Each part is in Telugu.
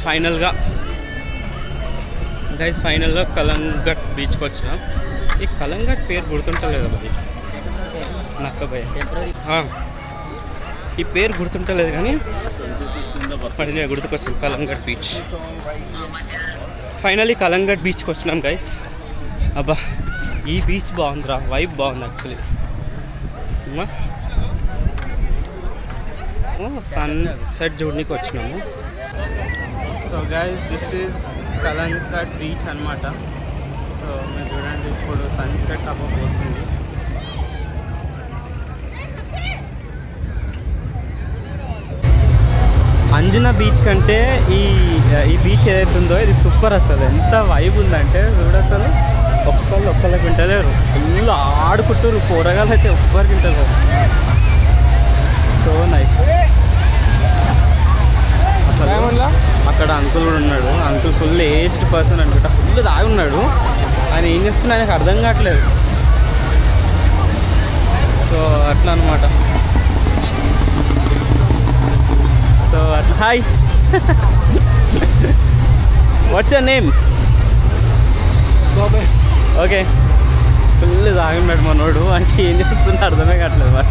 ఫైనల్గా కలంగట్ బీచ్కి వచ్చిన. ఈ కలంగట్ పేరు గుర్తుంటలేదు మరి నక్కబోయ్, ఈ పేరు గుర్తుంటలేదు కానీ మరి నేను గుర్తుకొచ్చింది కలంగట్ బీచ్. ఫైనలీ కలంగట్ బీచ్కి వచ్చినాం గైస్. అబ్బా ఈ బీచ్ బాగుందిరా, వైబ్ బాగుంది యాక్చువల్లీ. సన్ సెట్ చూడడానికి వచ్చినాము. So guys this is Calangute beach అన్నమాట. సో మీరు చూడండి ఇప్పుడు సన్సెట్ అవ్వబోతుంది. అంజునా బీచ్ కంటే ఈ బీచ్ ఏదైతే ఉందో ఇది సూపర్. అసలు ఎంత వైబ్ ఉందంటే చూడు, అసలు ఒక్కళ్ళకి వింటలేరు, ఫుల్ ఆడుకుంటారు. కూరగాయలు అయితే ఒక్కరికి వింటారు. So nice. అసలు అక్కడ అంకుల్ కూడా ఉన్నాడు. అంకుల్ ఫుల్ ఏజ్డ్ పర్సన్ అనుకుంటా, ఫుల్ దాగి ఉన్నాడు. ఆయన ఏం చేస్తున్నా ఆయనకు అర్థం కావట్లేదు. సో అట్లా అనమాట. సో అట్లా hi, what's your name? Okay. Full తాగున్నాడు మనోడు, అంటే ఏం చేస్తున్నా అర్థమే కావట్లేదు. మరి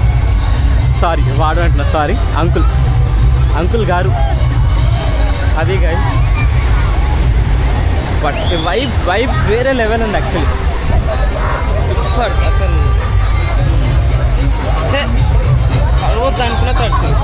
సారీ వాడు అంటున్నా, సారీ అంకుల్ గారు. అది గైస్, బట్ వైబ్ వేరే లెవెల్ ఉంది యాక్చువల్లీ. సూపర్ అసలు. కలవద్దు అనుకున్న తడిచింది.